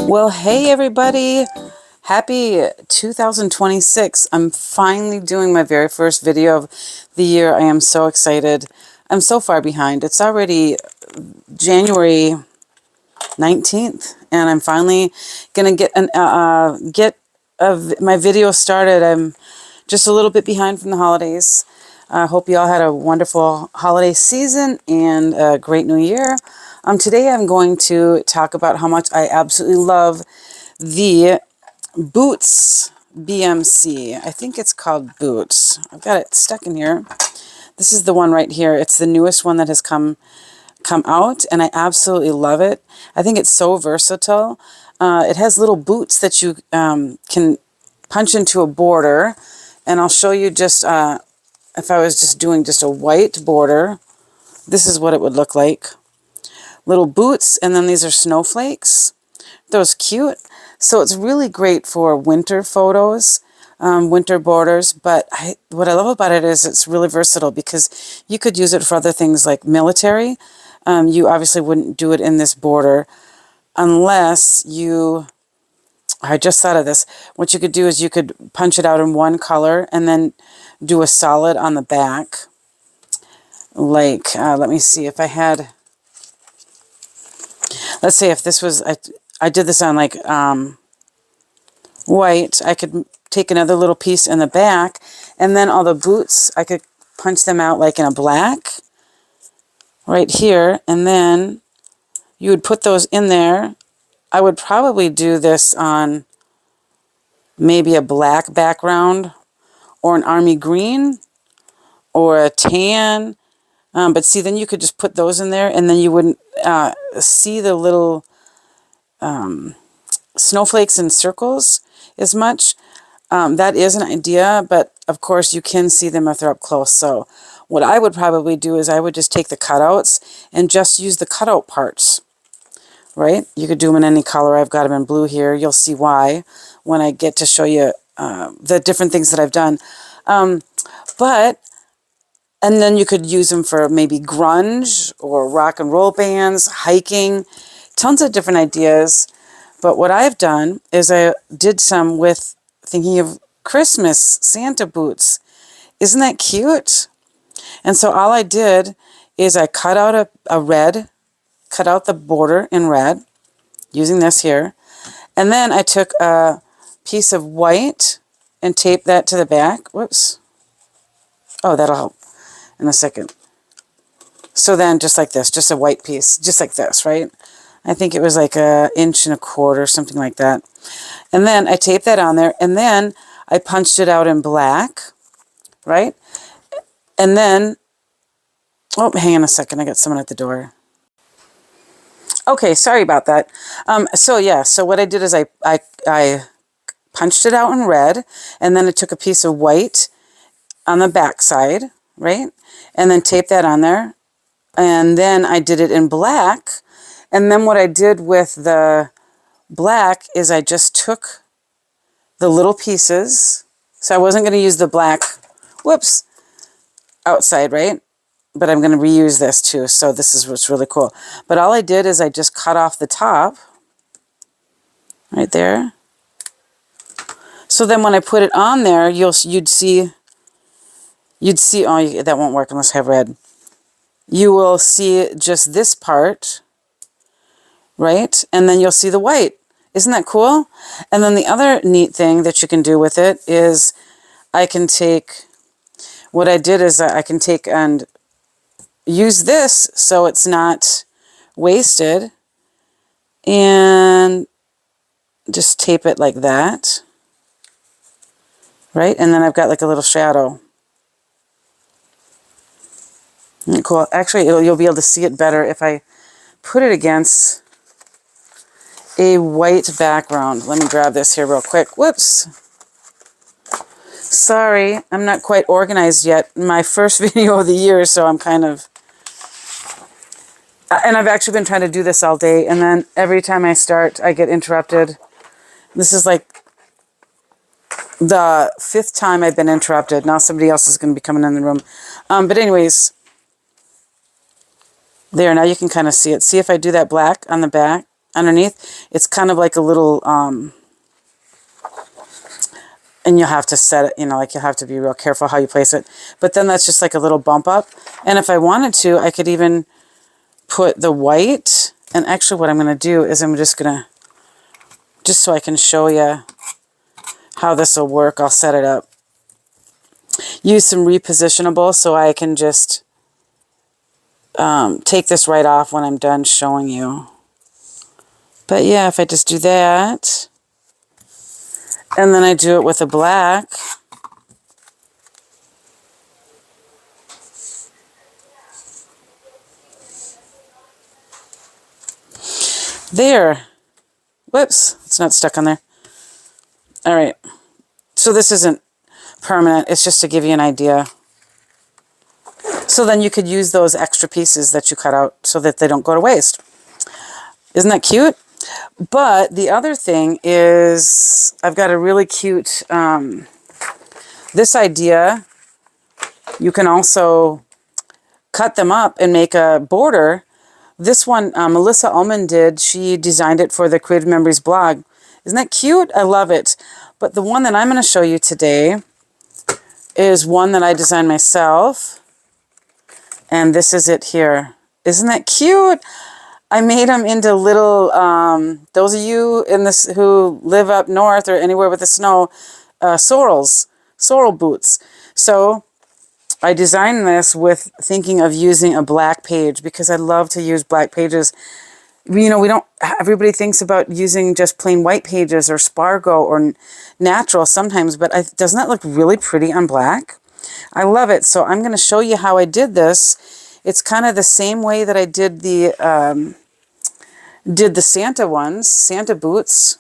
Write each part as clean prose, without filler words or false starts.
Well, hey everybody, happy 2026. I'm finally doing my very first video of the year. I am so excited. I'm so far behind. It's already January 19th and I'm finally going to get my video started. I'm just a little bit behind from the holidays. I hope you all had a wonderful holiday season and a great new year. Today I'm going to talk about how much I absolutely love the Boots BMC. I think it's called Boots. I've got it stuck in here. This is the one right here. It's the newest one that has come out, and I absolutely love it. I think it's so versatile. It has little boots that you can punch into a border, and I'll show you just if I was just doing just a white border, this is what it would look like. Little boots, and then these are snowflakes. Those cute. So it's really great for winter photos, winter borders. But what I love about it is it's really versatile because you could use it for other things like military. You obviously wouldn't do it in this border unless you, I just thought of this. What you could do is you could punch it out in one color and then do a solid on the back. Like, let me see if I had, let's say if this was, I did this on like white, I could take another little piece in the back, and then all the boots, I could punch them out like in a black right here, and then you would put those in there. I would probably do this on maybe a black background or an army green or a tan, but see, then you could just put those in there, and then you wouldn't see the little snowflakes and circles as much. That is an idea, but of course you can see them if they're up close. So what I would probably do is I would just take the cutouts and just use the cutout parts, right? You could do them in any color. I've got them in blue here. You'll see why when I get to show you the different things that I've done. And then you could use them for maybe grunge or rock and roll bands, hiking, tons of different ideas. But what I've done is I did some with thinking of Christmas Santa boots. Isn't that cute? And so all I did is I cut out a red, cut out the border in red, using this here. And then I took a piece of white and taped that to the back. Whoops. Oh, that'll help in a second. So then just like this, just a white piece, just like this, right? I think it was like 1.25 inches, something like that. And then I taped that on there, and then I punched it out in black, right? And then, oh, hang on a second, I got someone at the door. Okay, sorry about that. So what I did is I punched it out in red, and then I took a piece of white on the back side, right? And then taped that on there. And then I did it in black. And then what I did with the black is I just took the little pieces. So I wasn't going to use the black, whoops, outside, right? But I'm going to reuse this too. So this is what's really cool. But all I did is I just cut off the top right there. So then when I put it on there, you'd see, oh, that won't work unless I have red. You will see just this part, right? And then you'll see the white. Isn't that cool? And then the other neat thing that you can do with it is I can take, what I did is I can take and use this so it's not wasted, and just tape it like that, right? And then I've got like a little shadow. Cool. Actually, you'll be able to see it better if I put it against a white background. Let me grab this here real quick. Whoops. Sorry, I'm not quite organized yet. My first video of the year, so I'm kind of... And I've actually been trying to do this all day, and then every time I start, I get interrupted. This is like the 5th time I've been interrupted. Now somebody else is going to be coming in the room. But anyways... There, now you can kind of see it. See if I do that black on the back? underneath. It's kind of like a little, and you'll have to set it, you know, like you'll have to be real careful how you place it. But then that's just like a little bump up. And if I wanted to, I could even put the white. And actually what I'm going to do is I'm just going to, just so I can show you how this will work, I'll set it up. Use some repositionable so I can just take this right off when I'm done showing you. But yeah, if I just do that, and then I do it with a black, there. Whoops, it's not stuck on there. All right, so this isn't permanent, it's just to give you an idea. So then you could use those extra pieces that you cut out so that they don't go to waste. Isn't that cute? But the other thing is I've got a really cute, this idea, you can also cut them up and make a border. This one, Melissa Ullman did. She designed it for the Creative Memories blog. Isn't that cute? I love it. But the one that I'm going to show you today is one that I designed myself. And this is it here. Isn't that cute? I made them into little, those of you in this who live up north or anywhere with the snow, sorrel boots. So I designed this with thinking of using a black page because I love to use black pages. You know, we don't, everybody thinks about using just plain white pages or Spargo or natural sometimes, but doesn't that look really pretty on black? I love it. So I'm going to show you how I did this. It's kind of the same way that I did the Santa ones, Santa boots,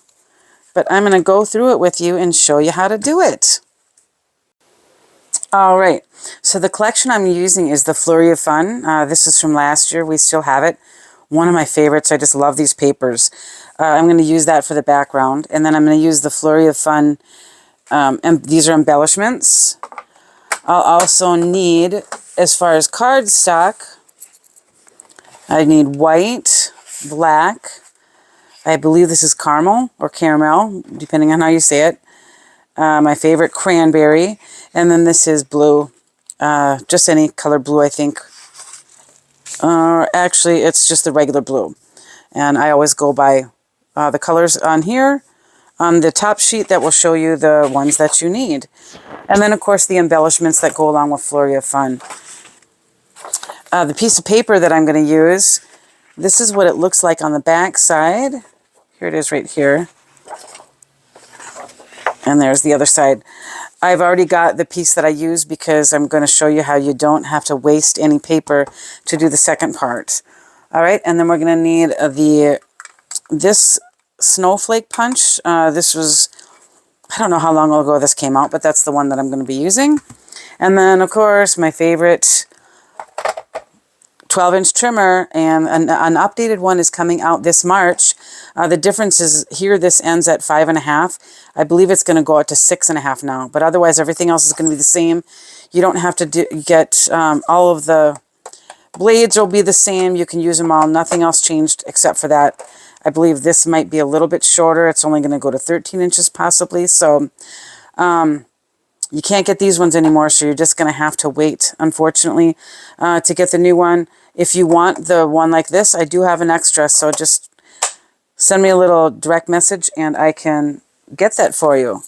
but I'm going to go through it with you and show you how to do it. All right, so the collection I'm using is the Flurry of Fun. This is from last year. We still have it. One of my favorites. I just love these papers. I'm going to use that for the background, and then I'm going to use the Flurry of Fun, and these are embellishments. I'll also need, as far as cardstock, I need white, black, I believe this is caramel or caramel, depending on how you say it. My favorite, cranberry. And then this is blue. Just any color blue, I think. Actually, it's just the regular blue. And I always go by the colors on here. On the top sheet, that will show you the ones that you need. And then, of course, the embellishments that go along with Flurry of Fun. The piece of paper that I'm going to use, this is what it looks like on the back side. Here it is right here. And there's the other side. I've already got the piece that I use because I'm going to show you how you don't have to waste any paper to do the second part. All right, and then we're going to need this snowflake punch. This was, I don't know how long ago this came out, but that's the one that I'm going to be using. And then, of course, my favorite 12-inch trimmer, and an updated one is coming out this March. The difference is here, this ends at 5.5. I believe it's going to go out to 6.5 now, but otherwise everything else is going to be the same. You don't have to get all of the blades will be the same. You can use them all. Nothing else changed except for that. I believe this might be a little bit shorter. It's only going to go to 13 inches possibly. So you can't get these ones anymore, so you're just going to have to wait, unfortunately, to get the new one. If you want the one like this, I do have an extra, so just send me a little direct message and I can get that for you.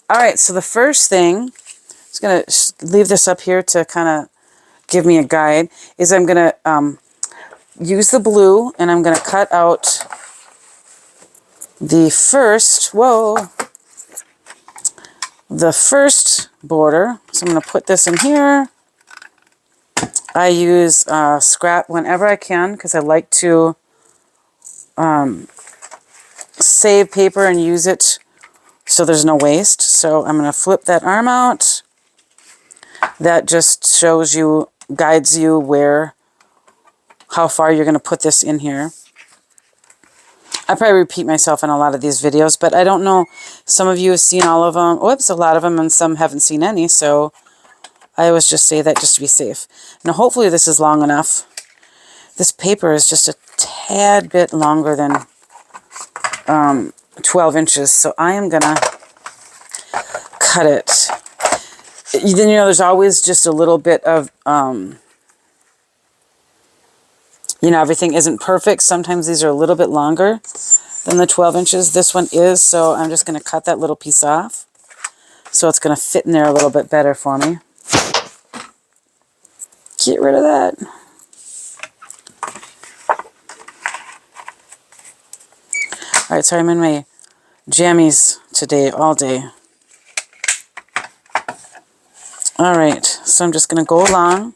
All right, so the first thing, I'm just going to leave this up here to kind of give me a guide, is I'm going to use the blue and I'm going to cut out the first, the first border. So I'm going to put this in here. I use scrap whenever I can because I like to save paper and use it so there's no waste. So I'm going to flip that arm out. That just shows you, guides you how far you're going to put this in here. I probably repeat myself in a lot of these videos, but I don't know. Some of you have seen all of them. Whoops, a lot of them, and some haven't seen any. So I always just say that just to be safe. Now, hopefully this is long enough. This paper is just a tad bit longer than 12 inches. So I am going to cut it. Then, you know, there's always just a little bit of, you know, everything isn't perfect. Sometimes these are a little bit longer than the 12 inches. This one is, so I'm just going to cut that little piece off. So it's going to fit in there a little bit better for me. Get rid of that. All right, so I'm in my jammies today, all day. All right, so I'm just going to go along.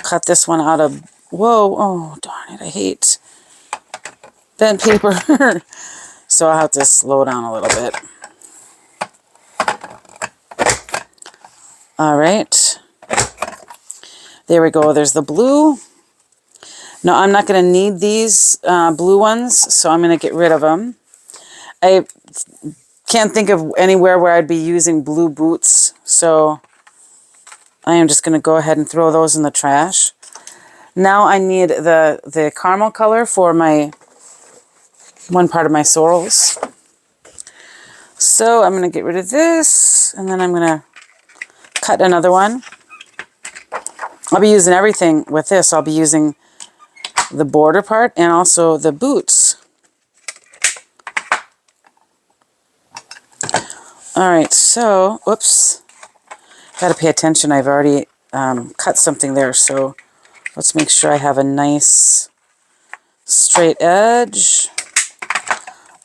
Cut this one out of, whoa, oh, darn it, I hate bent paper. So I'll have to slow down a little bit. All right. There we go. There's the blue. No, I'm not going to need these blue ones, so I'm going to get rid of them. I can't think of anywhere where I'd be using blue boots, so I am just going to go ahead and throw those in the trash. Now I need the caramel color for my one part of my sorrels. So I'm going to get rid of this, and then I'm going to cut another one. I'll be using everything with this. I'll be using the border part and also the boots. All right, so, whoops. Got to pay attention. I've already cut something there, so let's make sure I have a nice straight edge.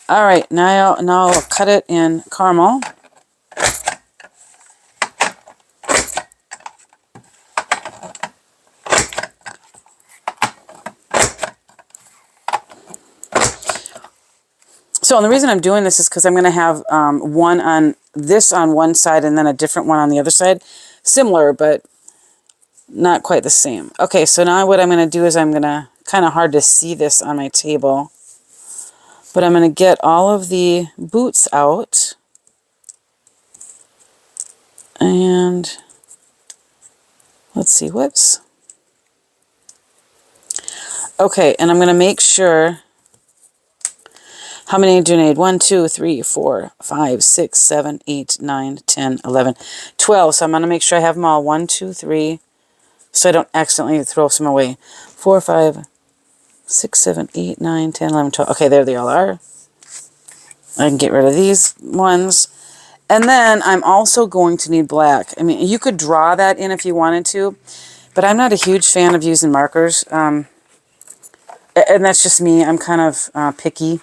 All right, now I'll cut it in caramel. So, and the reason I'm doing this is because I'm going to have one on one side and then a different one on the other side. Similar, but not quite the same. Okay, so now what I'm going to do is I'm going to, kind of hard to see this on my table, but I'm going to get all of the boots out. And let's see, whoops. Okay, and I'm going to make sure. How many do you need? 1, 2, 3, 4, 5, 6, 7, 8, 9, 10, 11, 12. So I'm going to make sure I have them all. 1, 2, 3. So I don't accidentally throw some away. 4, 5, 6, 7, 8, 9, 10, 11, 12. Okay, there they all are. I can get rid of these ones. And then I'm also going to need black. I mean, you could draw that in if you wanted to, but I'm not a huge fan of using markers. And that's just me. I'm kind of picky.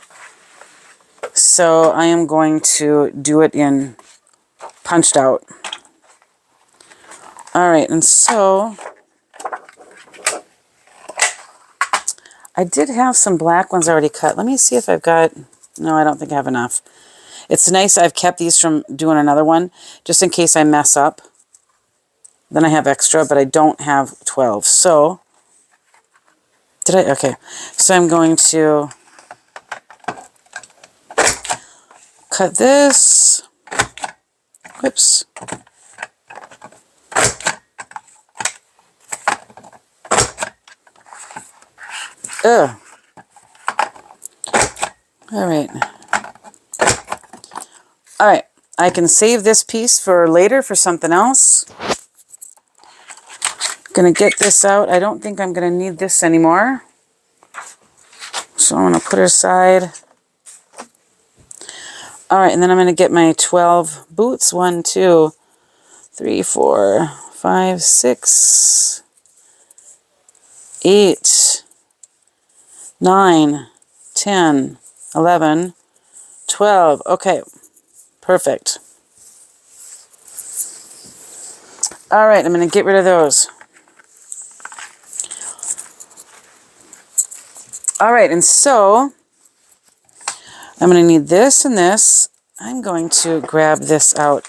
So I am going to do it in punched out. All right, and so I did have some black ones already cut. Let me see if I've got, no, I don't think I have enough. It's nice I've kept these from doing another one, just in case I mess up. Then I have extra, but I don't have 12. So, okay. So I'm going to cut this. Whoops. Ugh. All right. All right. I can save this piece for later for something else. Gonna get this out. I don't think I'm gonna need this anymore. So I'm gonna put it aside. All right, and then I'm going to get my 12 boots. 1, 2, 3, 4, 5, 6, 8, 9, 10, 11, 12. Okay, perfect. All right, I'm going to get rid of those. All right, and so I'm going to need this and this. I'm going to grab this out.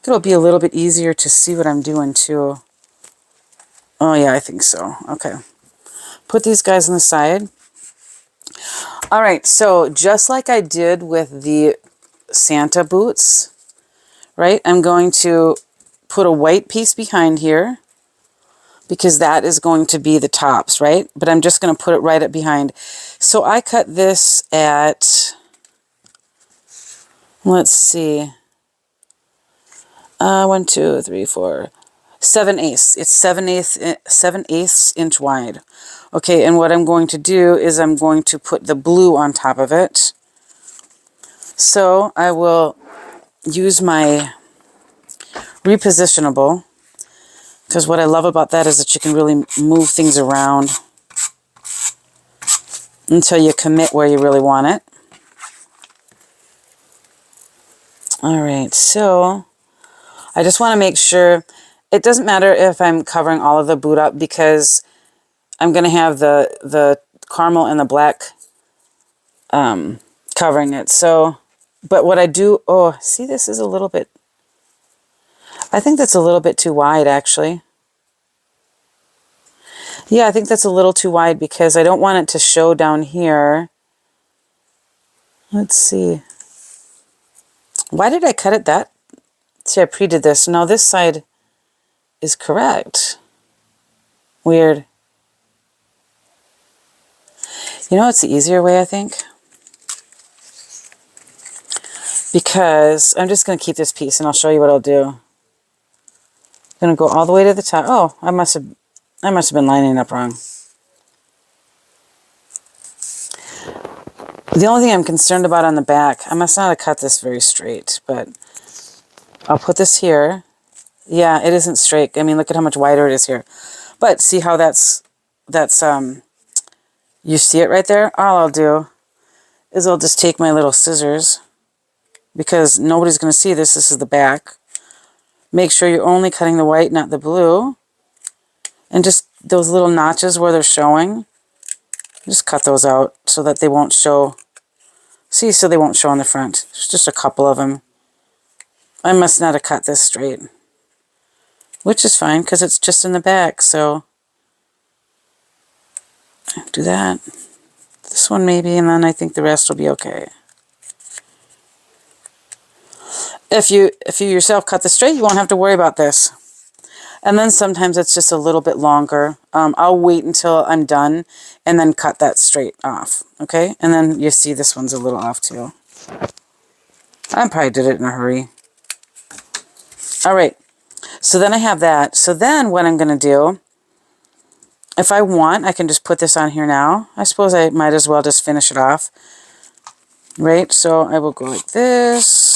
It'll be a little bit easier to see what I'm doing too. Oh yeah, I think so. Okay. Put these guys on the side. All right, so just like I did with the Santa boots, right? I'm going to put a white piece behind here because that is going to be the tops, right? But I'm just going to put it right up behind. So I cut this at, let's see, 1, 2, 3, 4, 7/8. It's 7/8 inch wide. Okay, and what I'm going to do is I'm going to put the blue on top of it. So I will use my repositionable, because what I love about that is that you can really move things around until you commit where you really want it. All right, so I just want to make sure, it doesn't matter if I'm covering all of the boot up, because I'm going to have the caramel and the black covering it. So, but what I do, oh, see, this is a little bit, I think that's a little bit too wide, actually. Yeah, I think that's a little too wide because I don't want it to show down here. Let's see. Why did I cut it that? See, I pre-did this. No, this side is correct. Weird. You know, it's the easier way, I think. Because I'm just going to keep this piece and I'll show you what I'll do. I'm going to go all the way to the top. Oh, I must have been lining up wrong. The only thing I'm concerned about on the back, I must not have cut this very straight, but I'll put this here. Yeah, it isn't straight. I mean, look at how much wider it is here. But see how that's you see it right there? All I'll do is I'll just take my little scissors, because nobody's going to see this. This is the back. Make sure you're only cutting the white, not the blue. And just those little notches where they're showing, just cut those out so that they won't show. See, so they won't show on the front. There's just a couple of them. I must not have cut this straight, which is fine because it's just in the back. So do that. This one maybe, and then I think the rest will be okay. If you yourself cut this straight, you won't have to worry about this. And then sometimes it's just a little bit longer. I'll wait until I'm done and then cut that straight off. Okay? And then you see this one's a little off too. I probably did it in a hurry. All right. So then I have that. So then what I'm going to do, if I want, I can just put this on here now. I suppose I might as well just finish it off. Right? So I will go like this.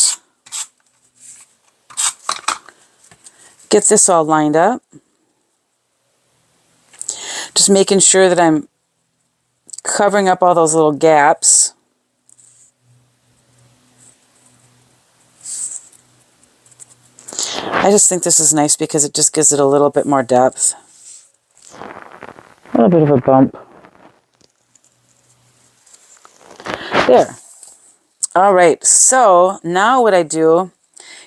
Get this all lined up. Just making sure that I'm covering up all those little gaps. I just think this is nice because it just gives it a little bit more depth. A little bit of a bump. There. All right, so now what I do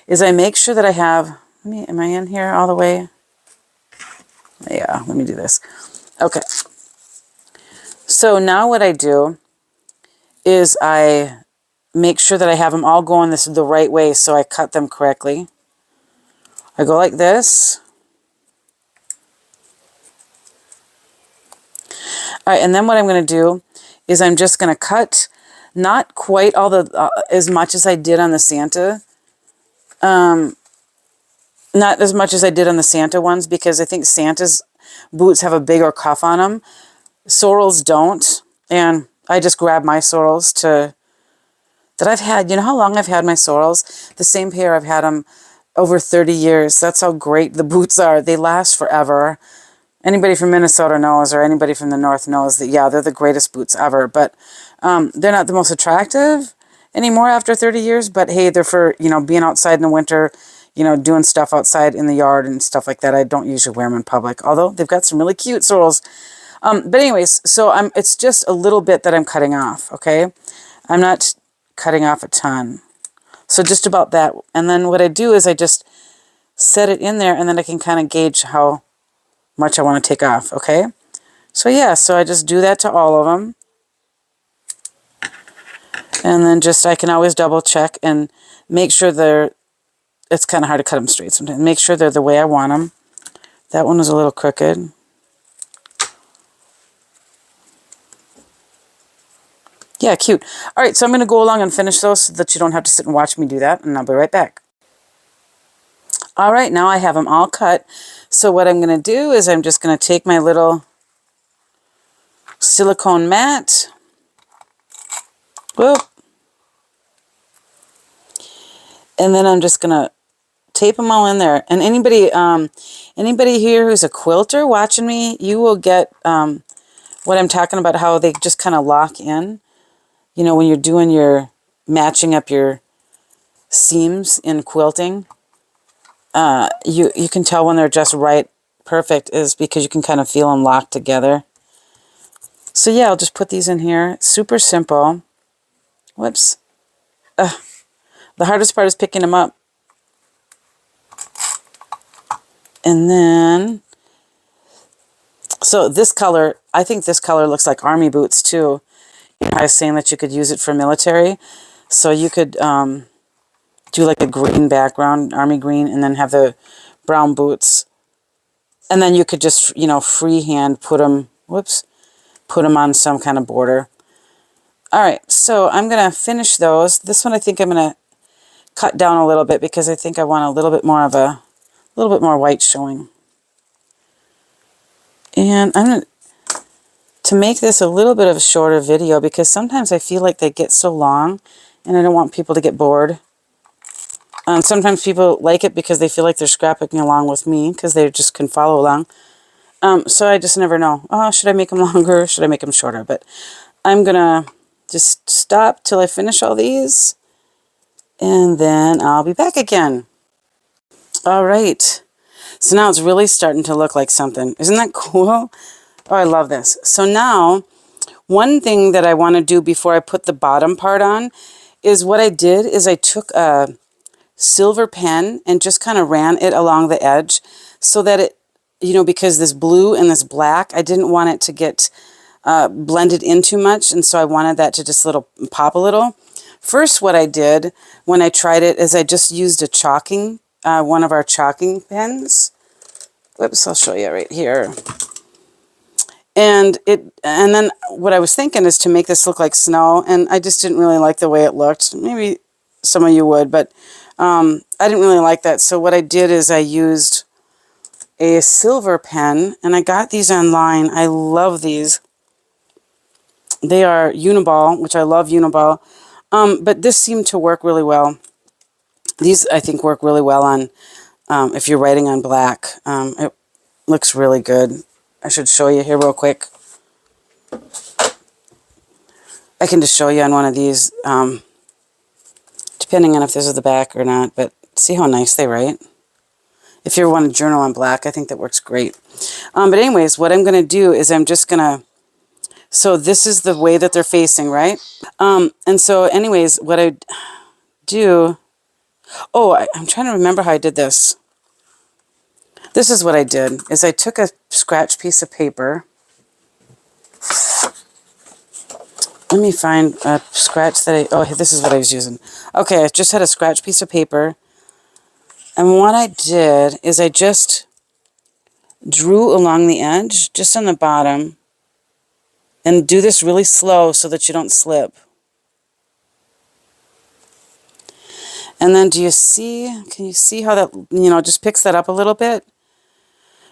is I make sure that I have, am I in here all the way? Yeah, let me do this. Okay. So now what I do is I make sure that I have them all going the right way so I cut them correctly. I go like this. All right, and then what I'm going to do is I'm just going to cut not quite all the, as much as I did on the Santa. Not as much as I did on the Santa ones, because I think Santa's boots have a bigger cuff on them. Sorrel's don't. And I just grab my Sorrels that I've had. You know how long I've had my Sorrels? The same pair, I've had them over 30 years. That's how great the boots are. They last forever. Anybody from Minnesota knows, or anybody from the north knows that, yeah, they're the greatest boots ever. But they're not the most attractive anymore after 30 years. But hey, they're for, you know, being outside in the winter, you know, doing stuff outside in the yard and stuff like that. I don't usually wear them in public, although they've got some really cute Sorrels. But anyways, so it's just a little bit that I'm cutting off, okay? I'm not cutting off a ton. So just about that. And then what I do is I just set it in there, and then I can kind of gauge how much I want to take off, okay? So yeah, so I just do that to all of them. And then just, I can always double check and make sure it's kind of hard to cut them straight sometimes. Make sure they're the way I want them. That one was a little crooked. Yeah, cute. All right, so I'm going to go along and finish those so that you don't have to sit and watch me do that, and I'll be right back. All right, now I have them all cut. So what I'm going to do is I'm just going to take my little silicone mat. Whoop. And then I'm just going to tape them all in there. And anybody here who's a quilter watching me, you will get what I'm talking about, how they just kind of lock in. You know, when you're doing your matching up your seams in quilting, you can tell when they're just right, perfect, is because you can kind of feel them locked together. So yeah, I'll just put these in here. Super simple. Whoops. The hardest part is picking them up. And then, so this color, I think this color looks like army boots too. You know, I was saying that you could use it for military. So you could do like a green background, army green, and then have the brown boots. And then you could just, you know, freehand put them, put them on some kind of border. All right, so I'm going to finish those. This one I think I'm going to cut down a little bit because I think I want a little bit more white showing. And I'm going to make this a little bit of a shorter video because sometimes I feel like they get so long and I don't want people to get bored. Sometimes people like it because they feel like they're scrapbooking along with me because they just can follow along. So I just never know. Oh, should I make them longer? Should I make them shorter? But I'm going to just stop till I finish all these. And then I'll be back again. All right. So now it's really starting to look like something. Isn't that cool? Oh, I love this. So now, one thing that I want to do before I put the bottom part on is what I did is I took a silver pen and just kind of ran it along the edge so that it, you know, because this blue and this black, I didn't want it to get blended in too much. And so I wanted that to just pop a little. First, what I did when I tried it is I just used a chalking, one of our chalking pens. Whoops, I'll show you right here. And then what I was thinking is to make this look like snow, and I just didn't really like the way it looked. Maybe some of you would, but I didn't really like that. So what I did is I used a silver pen, and I got these online. I love these. They are Uniball, which I love Uniball. But this seemed to work really well. These, I think, work really well on if you're writing on black. It looks really good. I should show you here real quick. I can just show you on one of these, depending on if this is the back or not. But see how nice they write? If you want to journal on black, I think that works great. But anyways, what I'm going to do is I'm just going to... So this is the way that they're facing, right? And so anyways, what I do... Oh, I'm trying to remember how I did this. This is what I did, is I took a scratch piece of paper. Let me find a scratch that oh, this is what I was using. Okay, I just had a scratch piece of paper. And what I did is I just drew along the edge, just on the bottom. And do this really slow so that you don't slip. And then can you see how that, you know, just picks that up a little bit?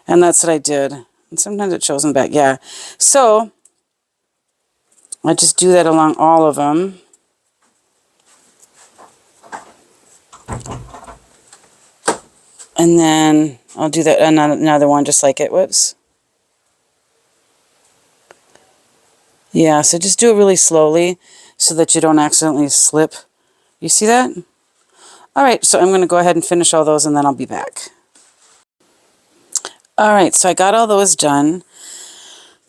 And that's what I did. And sometimes it shows them back, yeah. So, I just do that along all of them. And then I'll do that another one just like it. Whoops. Yeah, so just do it really slowly so that you don't accidentally slip. You see that? All right, so I'm going to go ahead and finish all those and then I'll be back. All right, so I got all those done.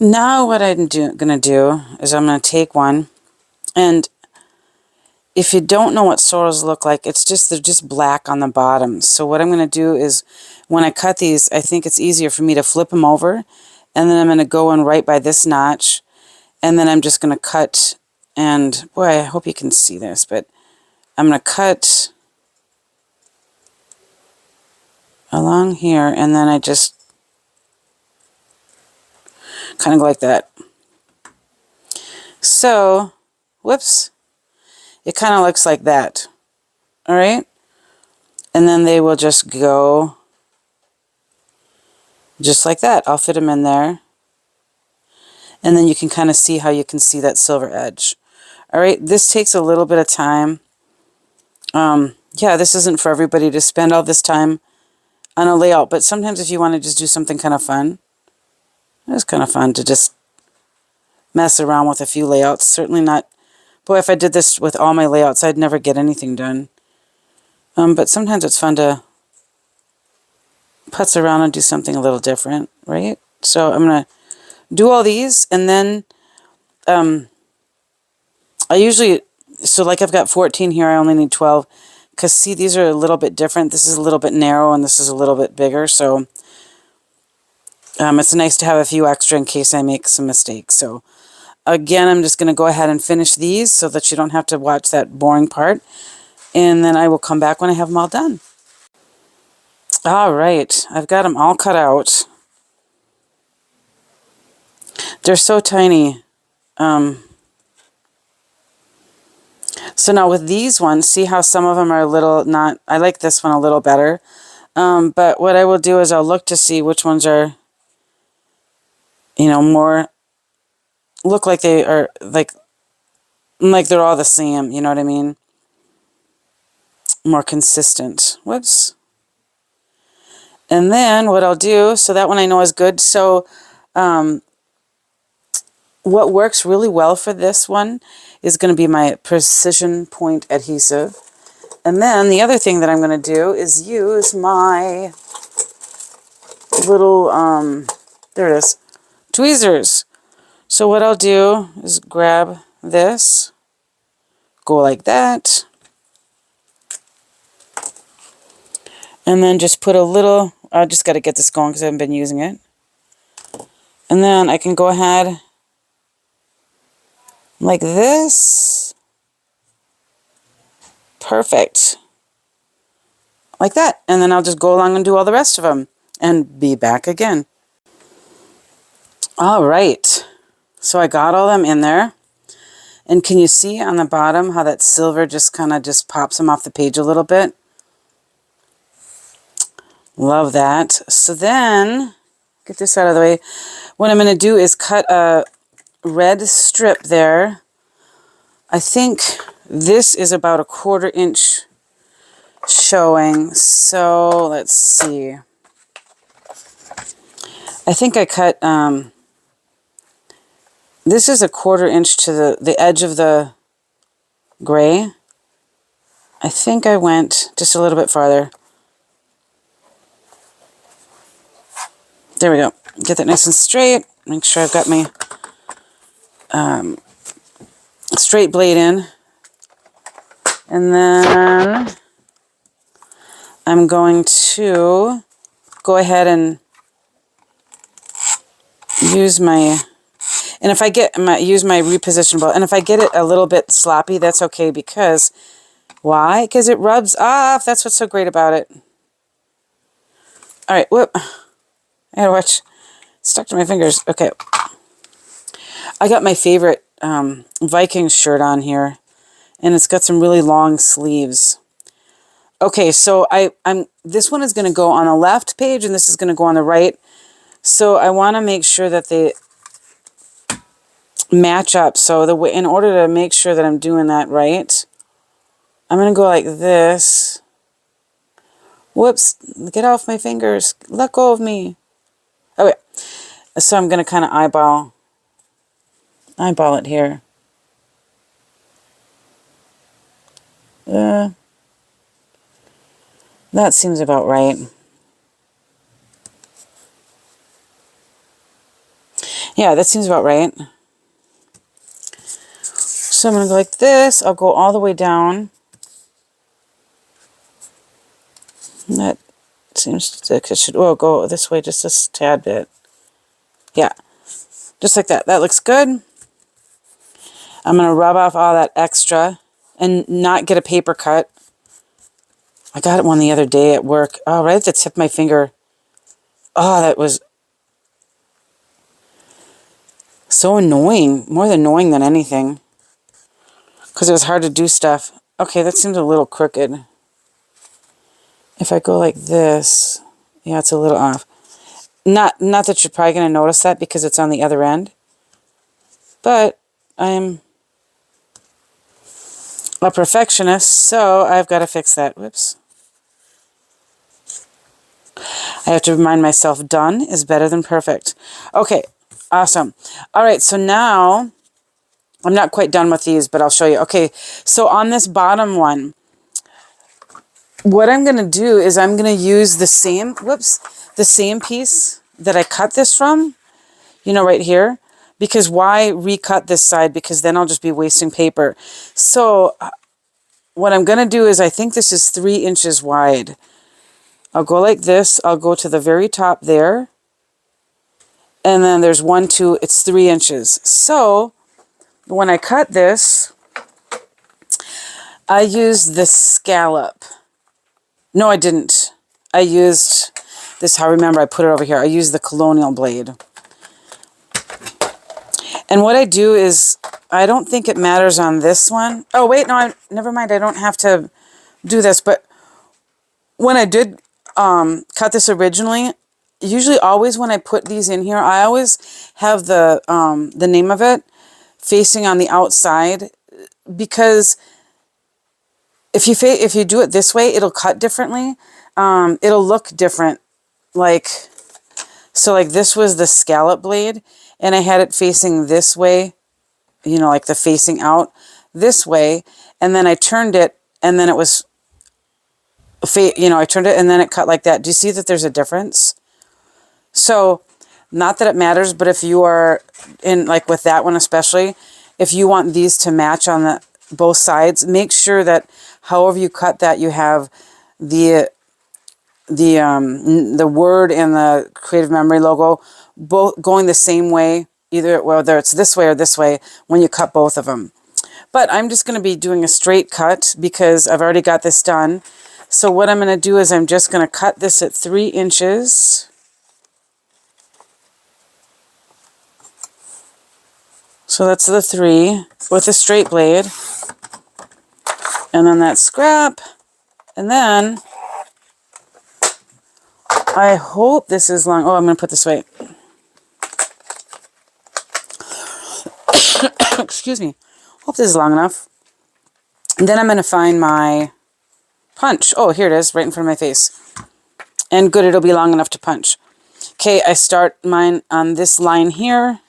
Now what I'm going to do is I'm going to take one, and if you don't know what sorrels look like, they're just black on the bottom. So what I'm going to do is when I cut these, I think it's easier for me to flip them over, and then I'm going to go in right by this notch, and then I'm just going to cut, and boy, I hope you can see this, but I'm going to cut along here, and then I just kind of go like that. So Whoops. It kind of looks like that. All right. And then they will just go just like that. I'll fit them in there. And then you can kind of see how you can see that silver edge. All right. This takes a little bit of time. Yeah, this isn't for everybody to spend all this time on a layout. But sometimes if you want to just do something kind of fun, it's kind of fun to just mess around with a few layouts. Certainly not. Boy, if I did this with all my layouts, I'd never get anything done. But sometimes it's fun to putz around and do something a little different, right? So I'm going to do all these, and then I usually, so like I've got 14 here, I only need 12, because see, these are a little bit different. This is a little bit narrow, and this is a little bit bigger, so it's nice to have a few extra in case I make some mistakes. So again, I'm just going to go ahead and finish these so that you don't have to watch that boring part, and then I will come back when I have them all done. All right, I've got them all cut out. They're so tiny. So now with these ones, see how some of them are a little not, I like this one a little better. But what I will do is I'll look to see which ones are, you know, more, look like they are, like they're all the same, you know what I mean? More consistent. Whoops. And then what I'll do, so that one I know is good. So what works really well for this one is going to be my precision point adhesive. And then the other thing that I'm going to do is use my little, there it is, tweezers. So what I'll do is grab this, go like that, and then just put a little, I just got to get this going because I haven't been using it. And then I can go ahead like this. Perfect. Like that. And then I'll just go along and do all the rest of them and be back again. All right. So I got all them in there. And can you see on the bottom how that silver just kind of just pops them off the page a little bit? Love that. So then, get this out of the way. What I'm going to do is cut a red strip there. I think this is about a 1/4 inch showing. So let's see. I think I cut, this is a 1/4 inch to the edge of the gray. I think I went just a little bit farther. There we go. Get that nice and straight. Make sure I've got my straight blade in. And then I'm going to go ahead and use my, and if I get use my repositionable, and if I get it a little bit sloppy, that's okay, because why? Because it rubs off. That's what's so great about it. All right, whoop. I gotta watch. Stuck to my fingers. Okay. I got my favorite Vikings shirt on here, and it's got some really long sleeves. Okay, so I'm this one is going to go on the left page, and this is going to go on the right. So I want to make sure that they match up. So in order to make sure that I'm doing that right, I'm going to go like this. Whoops! Get off my fingers. Let go of me. Okay. So I'm going to kind of eyeball it here. That seems about right. Yeah, that seems about right. So I'm going to go like this. I'll go all the way down. That seems like it should, oh, go this way just a tad bit. Yeah, just like that. That looks good. I'm going to rub off all that extra and not get a paper cut. I got one the other day at work. Oh, right at the tip of my finger. Oh, that was so annoying. More annoying than anything. because it was hard to do stuff. Okay, that seems a little crooked. If I go like this, yeah, it's a little off. Not that you're probably going to notice that because it's on the other end. But I'm a perfectionist, so I've got to fix that. Whoops. I have to remind myself done is better than perfect. Okay, awesome. All right, so now I'm not quite done with these, but I'll show you. Okay, so on this bottom one, what I'm going to do is I'm going to use the same, the same piece that I cut this from, you know, right here. Because why recut this side? Because then I'll just be wasting paper. So what I'm going to do is I think this is 3 inches wide. I'll go like this. I'll go to the very top there. And then there's 1, 2, it's 3 inches. So when I cut this, I used the scallop. No, I didn't. I used this, I remember I put it over here. I used the colonial blade. And what I do is, I don't think it matters on this one. Oh, wait, no, never mind. I don't have to do this. But when I did cut this originally, usually always when I put these in here, I always have the name of it facing on the outside, because if you do it this way, it'll cut differently. It'll look different. So like this was the scallop blade, and I had it facing this way, you know, like the facing out this way, and then I turned it, and then it was, you know, I turned it, and then it cut like that. Do you see that there's a difference? So, not that it matters, but if you are in, like with that one especially, if you want these to match on both sides, make sure that however you cut that, you have the word and the Creative Memory logo both going the same way, either whether it's this way or this way, when you cut both of them. But I'm just going to be doing a straight cut because I've already got this done. So what I'm going to do is I'm just going to cut this at 3 inches. So that's the 3 with a straight blade. And then that scrap. And then I hope this is long. Oh, I'm going to put this away. Excuse me. Hope this is long enough. And then I'm going to find my punch. Oh, here it is, right in front of my face. And good, it'll be long enough to punch. Okay, I start mine on this line here.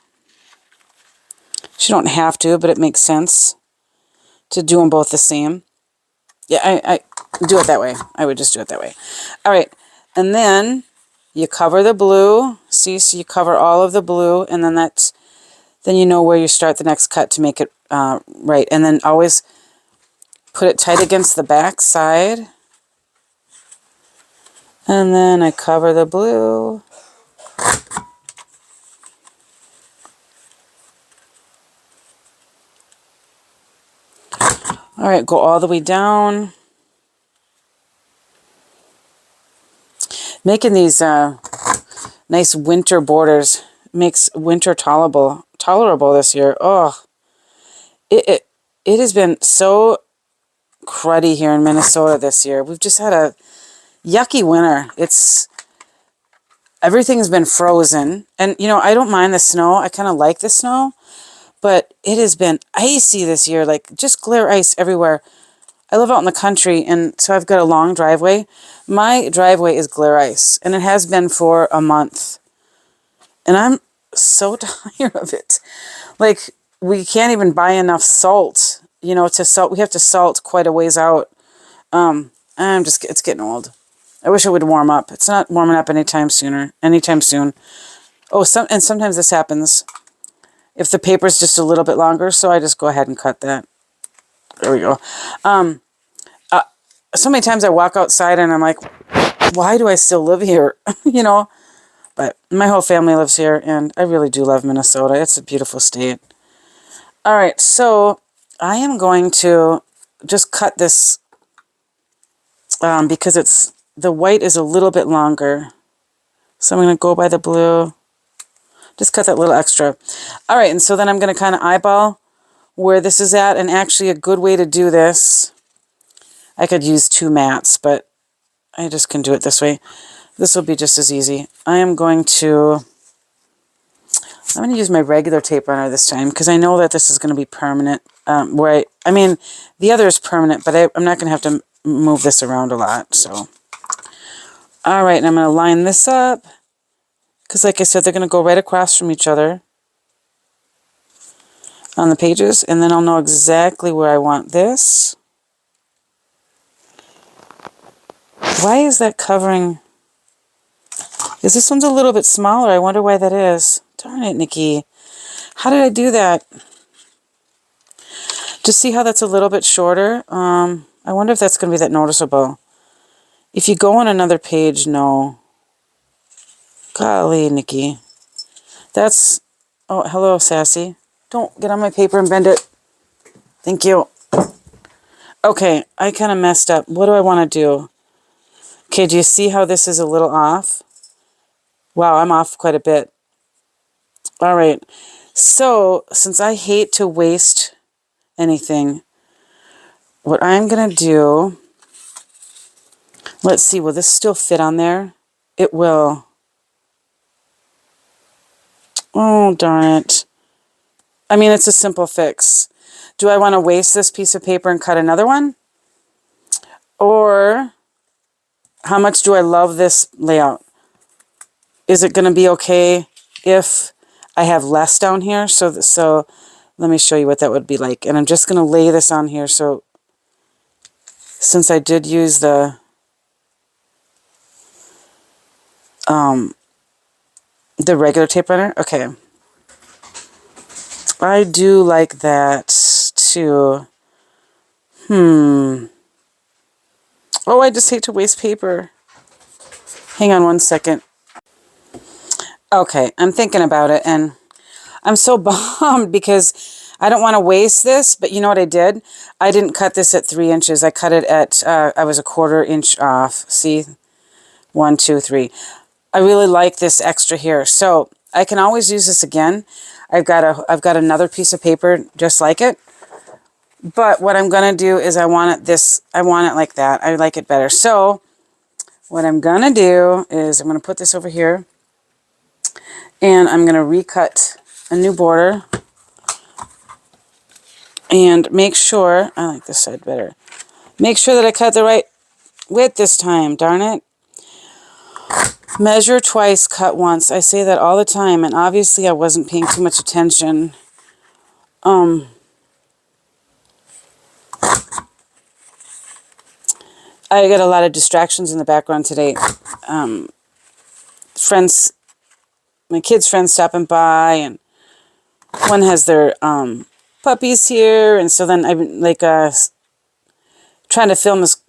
You don't have to, but it makes sense to do them both the same. Yeah, I do it that way. I would just do it that way. All right, and then you cover the blue. See, so you cover all of the blue, and then then you know where you start the next cut to make it right. And then always put it tight against the back side. And then I cover the blue. All right, go all the way down. Making these nice winter borders makes winter tolerable this year. Oh, it has been so cruddy here in Minnesota this year. We've just had a yucky winter. Everything's been frozen. And, you know, I don't mind the snow. I kind of like the snow. But it has been icy this year, like just glare ice everywhere. I live out in the country, and so I've got a long driveway. My driveway is glare ice, and it has been for a month. And I'm so tired of it. Like, we can't even buy enough salt, you know, to salt. We have to salt quite a ways out. It's getting old. I wish it would warm up. It's not warming up anytime soon. Oh, sometimes this happens if the paper's just a little bit longer, so I just go ahead and cut that. There we go. So many times I walk outside and I'm like, why do I still live here? You know, but my whole family lives here, and I really do love Minnesota. It's a beautiful state. All right, so I am going to just cut this because the white is a little bit longer. So I'm going to go by the blue. Just cut that little extra. All right, and so then I'm going to kind of eyeball where this is at. And actually a good way to do this, I could use 2 mats, but I just can do it this way. This will be just as easy. I'm going to use my regular tape runner this time because I know that this is going to be permanent. I mean, the other is permanent, but I'm not going to have to move this around a lot. So, all right, and I'm going to line this up because, like I said, they're going to go right across from each other on the pages, and then I'll know exactly where I want this. Why is that covering? Is this one's a little bit smaller? I wonder why that is. Darn it, Nikki. How did I do that? Just see how that's a little bit shorter? I wonder if that's going to be that noticeable. If you go on another page, no. Golly, Nikki. That's... Oh, hello, Sassy. Don't get on my paper and bend it. Thank you. Okay, I kind of messed up. What do I want to do? Okay, do you see how this is a little off? Wow, I'm off quite a bit. All right. So, since I hate to waste anything, what I'm going to do... Let's see, will this still fit on there? It will. Oh, darn it. I mean, it's a simple fix. Do I want to waste this piece of paper and cut another one? Or, how much do I love this layout? Is it going to be okay if I have less down here? So let me show you what that would be like. And I'm just going to lay this on here. So, since I did use the regular tape runner. Okay. I do like that too. Oh, I just hate to waste paper. Hang on one second. Okay, I'm thinking about it, and I'm so bummed because I don't want to waste this, but you know what I did? I didn't cut this at 3 inches. I cut it at, I was a 1/4 inch off. See? 1, 2, 3. I really like this extra here, so I can always use this again. I've got another piece of paper just like it. But what I'm going to do is I want it like that. I like it better. So what I'm going to do is I'm going to put this over here. And I'm going to recut a new border. And make sure, I like this side better. Make sure that I cut the right width this time, darn it. Measure twice, cut once. I say that all the time, and obviously I wasn't paying too much attention. I got a lot of distractions in the background today. Friends, my kids' friends stopping by, and one has their puppies here, and so then I'm like trying to film as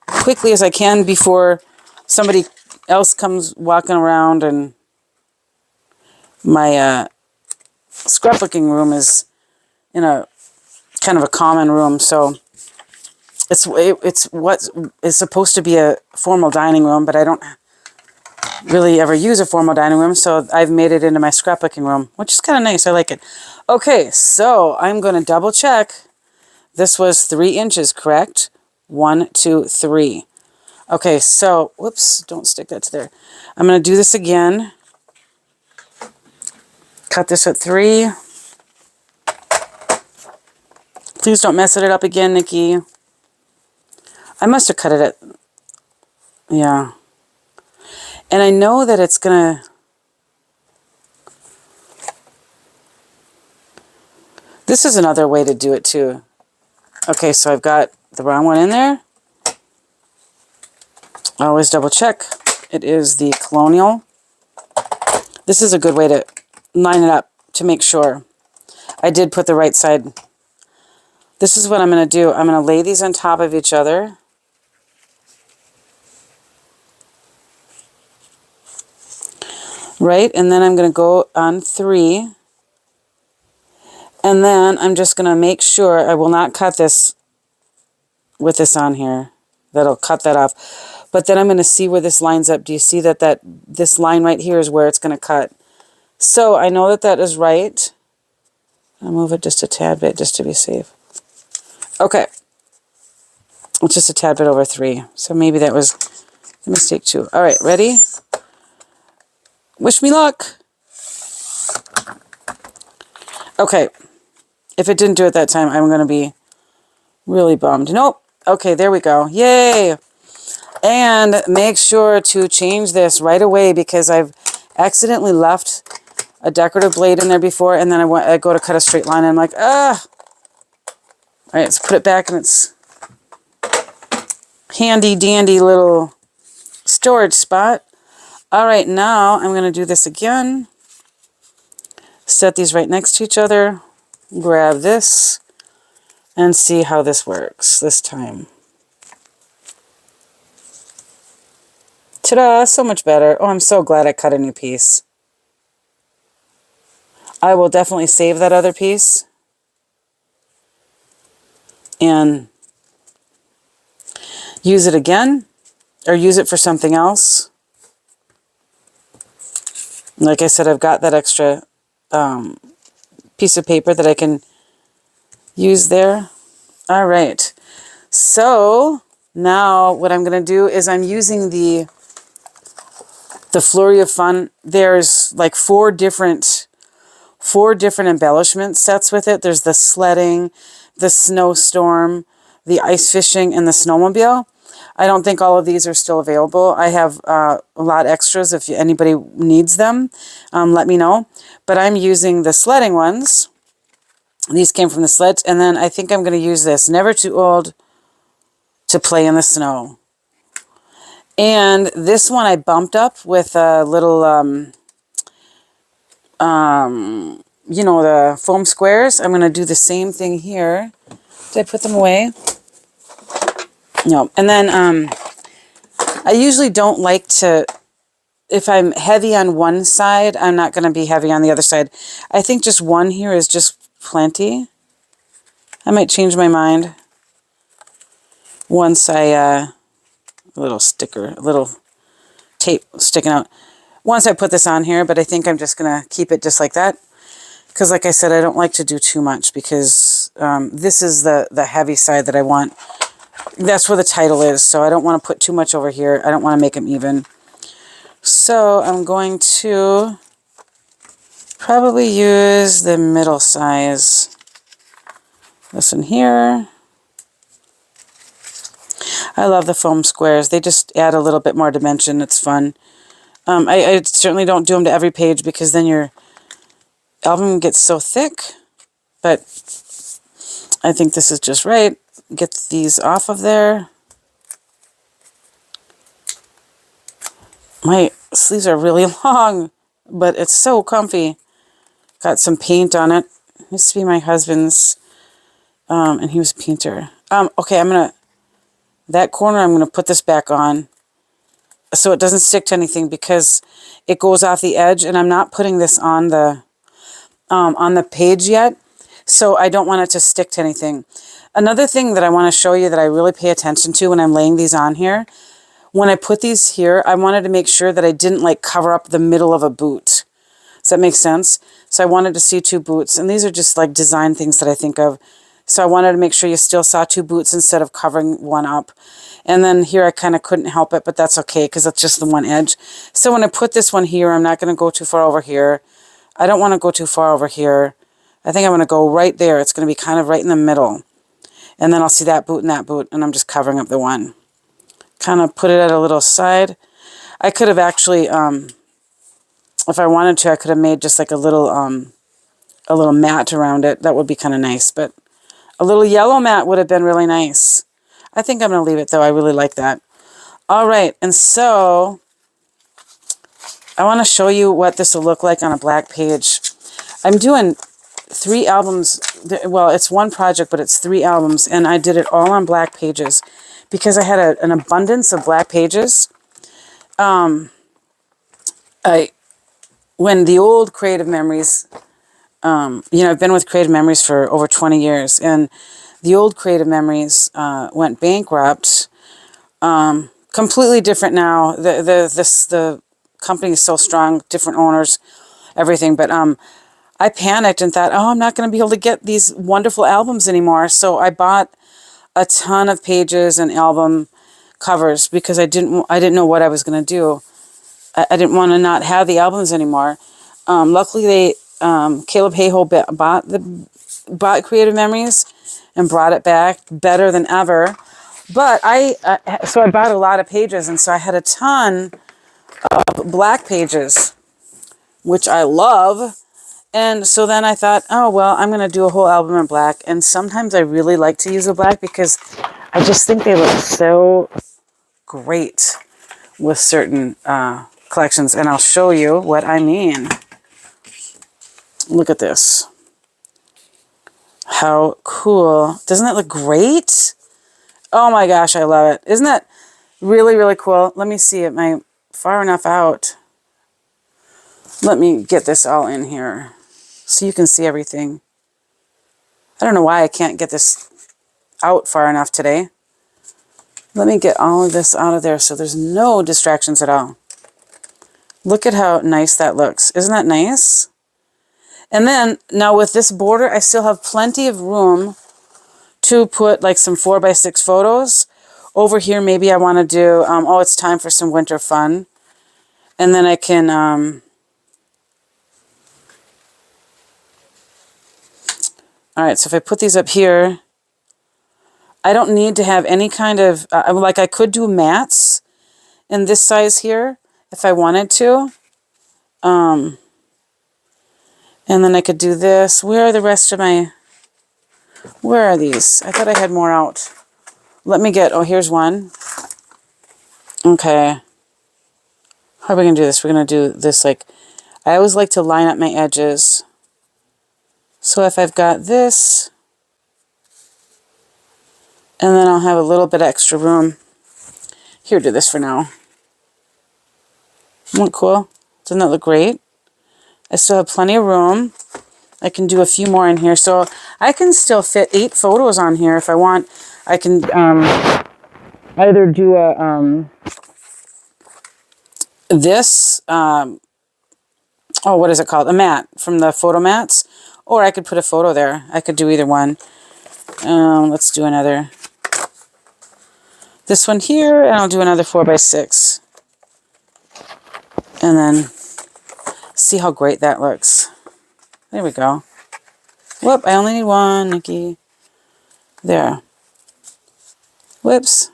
quickly as I can before somebody else comes walking around, and my scrapbooking room is in a kind of a common room, so it's what is supposed to be a formal dining room, but I don't really ever use a formal dining room, so I've made it into my scrapbooking room, which is kind of nice. I like it. Okay, so I'm going to double check. This was 3 inches, correct? 1, 2, 3. Okay, so, whoops, don't stick that to there. I'm going to do this again. Cut this at 3. Please don't mess it up again, Nikki. I must have cut it at, yeah. And I know that it's going to, this is another way to do it too. Okay, so I've got the wrong one in there. I always double check. It is the Colonial. This is a good way to line it up to make sure I did put the right side. This is what I'm going to do. I'm going to lay these on top of each other. Right, and then I'm going to go on 3. And then I'm just going to make sure I will not cut this with this on here. That'll cut that off. But then I'm going to see where this lines up. Do you see that this line right here is where it's going to cut? So I know that that is right. I'll move it just a tad bit just to be safe. Okay. It's just a tad bit over 3. So maybe that was a mistake too. All right, ready? Wish me luck. Okay. If it didn't do it that time, I'm going to be really bummed. Nope. Okay, there we go. Yay. And make sure to change this right away because I've accidentally left a decorative blade in there before, and then I go to cut a straight line, and I'm like, ah. All right, let's put it back in its handy dandy little storage spot. All right, now I'm going to do this again. Set these right next to each other. Grab this and see how this works this time. Ta-da, so much better. Oh, I'm so glad I cut a new piece. I will definitely save that other piece and use it again or use it for something else. Like I said, I've got that extra piece of paper that I can use there. All right. So now what I'm going to do is I'm using the Flurry of Fun. There's like four different embellishment sets with it. There's the sledding, the snowstorm, the ice fishing, and the snowmobile. I don't think all of these are still available. I have a lot extras. If anybody needs them, let me know. But I'm using the sledding ones. These came from the sleds. And then I think I'm going to use this Never Too Old to Play in the Snow. And this one I bumped up with a little, you know, the foam squares. I'm going to do the same thing here. Did I put them away? No. And then I usually don't like to, if I'm heavy on one side, I'm not going to be heavy on the other side. I think just one here is just plenty. I might change my mind once a little sticker, a little tape sticking out. Once I put this on here, but I think I'm just going to keep it just like that. Because like I said, I don't like to do too much because this is the heavy side that I want. That's where the title is, so I don't want to put too much over here. I don't want to make them even. So I'm going to probably use the middle size. This one here. I love the foam squares. They just add a little bit more dimension. It's fun. I certainly don't do them to every page because then your album gets so thick. But I think this is just right. Get these off of there. My sleeves are really long, but it's so comfy. Got some paint on it. It used to be my husband's, and he was a painter. Okay, that corner, I'm going to put this back on so it doesn't stick to anything because it goes off the edge, and I'm not putting this on the page yet, so I don't want it to stick to anything. Another thing that I want to show you that I really pay attention to when I'm laying these on here, when I put these here, I wanted to make sure that I didn't like cover up the middle of a boot. Does that make sense? So I wanted to see 2 boots, and these are just like design things that I think of. So I wanted to make sure you still saw 2 boots instead of covering one up. And then here I kind of couldn't help it, but that's okay because that's just the one edge. So when I put this one here, I'm not going to go too far over here. I don't want to go too far over here. I think I'm going to go right there. It's going to be kind of right in the middle. And then I'll see that boot and that boot, and I'm just covering up the one. Kind of put it at a little side. I could have actually, if I wanted to, I could have made just like a little mat around it. That would be kind of nice, but a little yellow mat would have been really nice. I think I'm going to leave it, though. I really like that. All right, and so I want to show you what this will look like on a black page. I'm doing 3 albums. Well, it's one project, but it's 3 albums, and I did it all on black pages because I had an abundance of black pages. When the old Creative Memories, I've been with Creative Memories for over 20 years, and the old Creative Memories went bankrupt. Completely different now. The company is so strong, different owners, everything. But I panicked and thought, oh, I'm not going to be able to get these wonderful albums anymore. So I bought a ton of pages and album covers because I didn't know what I was going to do. I didn't want to not have the albums anymore. Luckily, Caleb Hayhoe bought Creative Memories and brought it back better than ever. But so I bought a lot of pages, and so I had a ton of black pages, which I love. And so then I thought, oh, well, I'm going to do a whole album in black. And sometimes I really like to use the black because I just think they look so great with certain collections. And I'll show you what I mean. Look at this. How cool. Doesn't that look great? Oh my gosh, I love it. Isn't that really, really cool? Let me see. Am I far enough out? Let me get this all in here so you can see everything. I don't know why I can't get this out far enough today. Let me get all of this out of there so there's no distractions at all. Look at how nice that looks. Isn't that nice? And then, now with this border, I still have plenty of room to put like some 4x6 photos. Over here, maybe I want to do, oh, it's time for some winter fun. And then I can, all right, so if I put these up here, I don't need to have any kind of, like I could do mats in this size here if I wanted to. And then I could do this. Where are the rest of my, where are these? I thought I had more out. Let me get, oh, here's one. Okay. How are we going to do this? We're going to do this like, I always like to line up my edges. So if I've got this, and then I'll have a little bit extra room. Here, do this for now. Isn't that cool? Doesn't that look great? I still have plenty of room. I can do a few more in here. So I can still fit 8 photos on here if I want. I can either do a, this, oh, what is it called? A mat from the photo mats. Or I could put a photo there. I could do either one. Let's do another. This one here, and I'll do another 4x6. And then see how great that looks. There we go. Whoop, I only need one, Nikki. There. Whoops.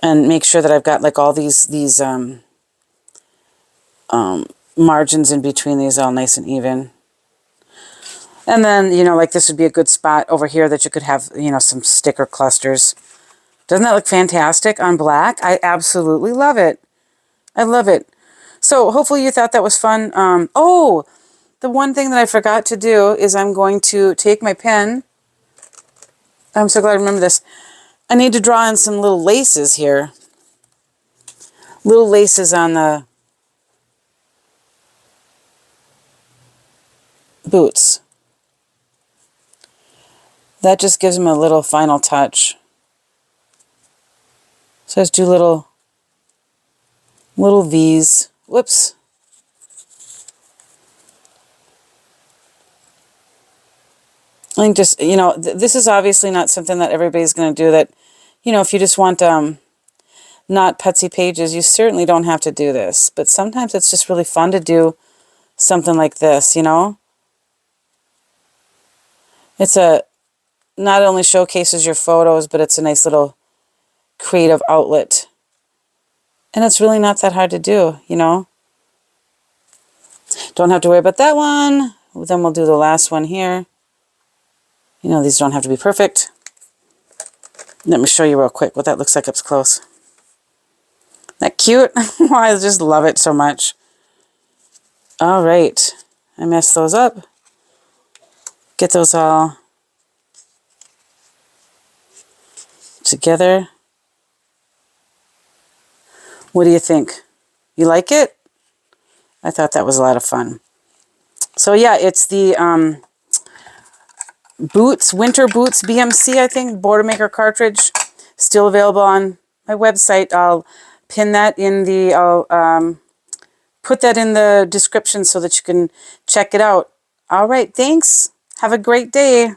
And make sure that I've got like all these margins in between these all nice and even. And then, you know, like this would be a good spot over here that you could have, you know, some sticker clusters. Doesn't that look fantastic on black? I absolutely love it. I love it. So hopefully you thought that was fun. Oh, the one thing that I forgot to do is I'm going to take my pen. I'm so glad I remember this. I need to draw in some little laces here. Little laces on the boots. That just gives them a little final touch. So let's do little V's. Whoops. I think just, you know, this is obviously not something that everybody's going to do. That, you know, if you just want not putsy pages, you certainly don't have to do this. But sometimes it's just really fun to do something like this, you know. It's not only showcases your photos, but it's a nice little creative outlet. And it's really not that hard to do, you know. Don't have to worry about that one. Then we'll do the last one here. You know, these don't have to be perfect. Let me show you real quick what that looks like up close. Isn't that cute? I just love it so much. All right. I messed those up. Get those all together. What do you think? You like it? I thought that was a lot of fun. So yeah, it's the Winter Boots BMC, I think, Border Maker cartridge. Still available on my website. I'll pin that in the, I'll put that in the description so that you can check it out. All right, thanks. Have a great day.